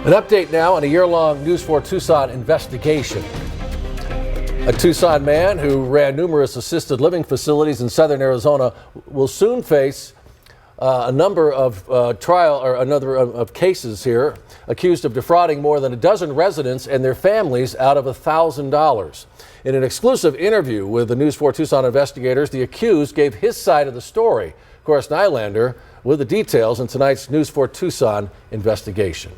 An update now on a year-long News 4 Tucson investigation. A Tucson man who ran numerous assisted living facilities in southern Arizona will soon face a number of cases here, accused of defrauding more than a dozen residents and their families out of $1,000. In an exclusive interview with the News 4 Tucson investigators, the accused gave his side of the story. Of course, Nylander with the details in tonight's News 4 Tucson investigation.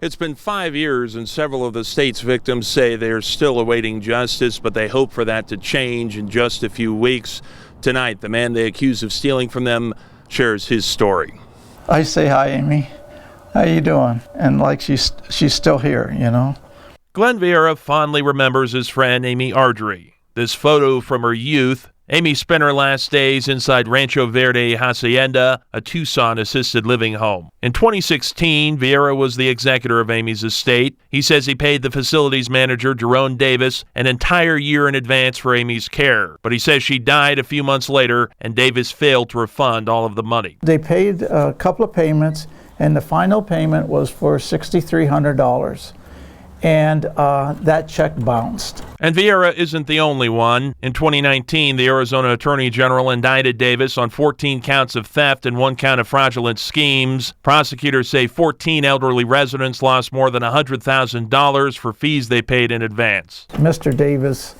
It's been 5 years, and several of the state's victims say they're still awaiting justice, but they hope for that to change in just a few weeks. Tonight, the man they accuse of stealing from them shares his story. I say, hi, Amy. How you doing? And like she's still here, you know. Glenn Vieira fondly remembers his friend Amy Ardrey. This photo from her youth. Amy spent her last days inside Rancho Verde Hacienda, a Tucson assisted living home. In 2016, Vieira was the executor of Amy's estate. He says he paid the facilities manager, Jerome Davis, an entire year in advance for Amy's care. But he says she died a few months later, and Davis failed to refund all of the money. They paid a couple of payments, and the final payment was for $6,300. And that check bounced. And Vieira isn't the only one. In 2019, the Arizona Attorney General indicted Davis on 14 counts of theft and 1 count of fraudulent schemes. Prosecutors say 14 elderly residents lost more than $100,000 for fees they paid in advance. Mr. Davis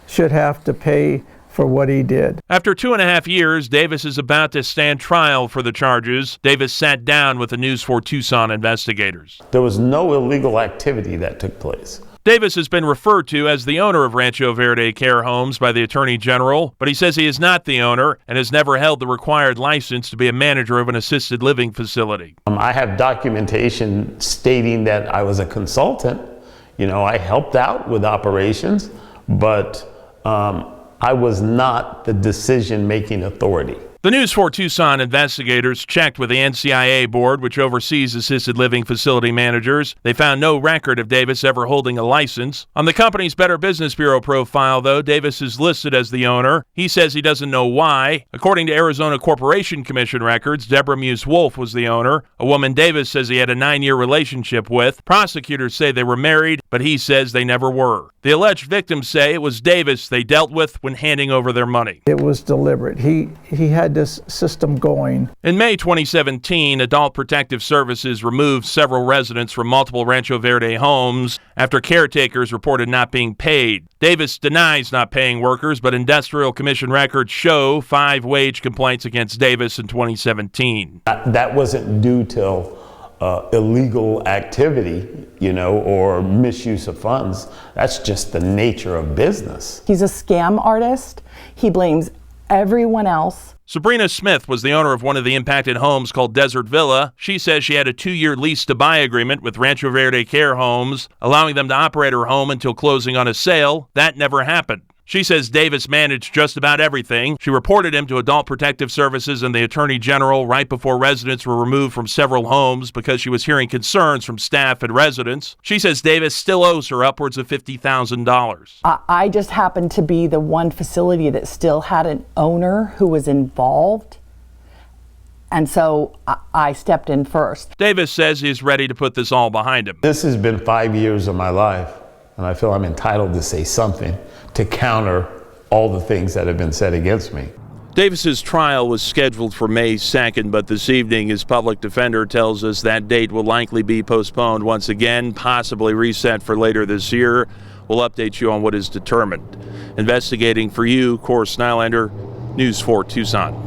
should have to pay for what he did. After 2.5 years, Davis is about to stand trial for the charges. Davis sat down with the News 4 Tucson investigators. There was no illegal activity that took place. Davis has been referred to as the owner of Rancho Verde Care Homes by the Attorney General, but he says he is not the owner and has never held the required license to be a manager of an assisted living facility. I have documentation stating that I was a consultant. You know, I helped out with operations, but I was not the decision-making authority. The News 4 Tucson investigators checked with the NCIA board, which oversees assisted living facility managers. They found no record of Davis ever holding a license. On the company's Better Business Bureau profile, though, Davis is listed as the owner. He says he doesn't know why. According to Arizona Corporation Commission records, Deborah Muse-Wolf was the owner, a woman Davis says he had a 9-year relationship with. Prosecutors say they were married, but he says they never were. The alleged victims say it was Davis they dealt with when handing over their money. It was deliberate. He had this system going. In May 2017, Adult Protective Services removed several residents from multiple Rancho Verde homes after caretakers reported not being paid. Davis denies not paying workers, but Industrial Commission records show 5 wage complaints against Davis in 2017. That wasn't due to illegal activity, you know, or misuse of funds. That's just the nature of business. He's a scam artist. He blames everyone else. Sabrina Smith was the owner of one of the impacted homes called Desert Villa. She says she had a 2-year lease to buy agreement with Rancho Verde Care Homes, allowing them to operate her home until closing on a sale. That never happened. She says Davis managed just about everything. She reported him to Adult Protective Services and the Attorney General right before residents were removed from several homes because she was hearing concerns from staff and residents. She says Davis still owes her upwards of $50,000. I just happened to be the one facility that still had an owner who was involved. And so I stepped in first. Davis says he's ready to put this all behind him. This has been 5 years of my life, and I feel I'm entitled to say something to counter all the things that have been said against me. Davis's trial was scheduled for May 2nd, but this evening his public defender tells us that date will likely be postponed once again, possibly reset for later this year. We'll update you on what is determined. Investigating for you, Cor Nylander, News 4 Tucson.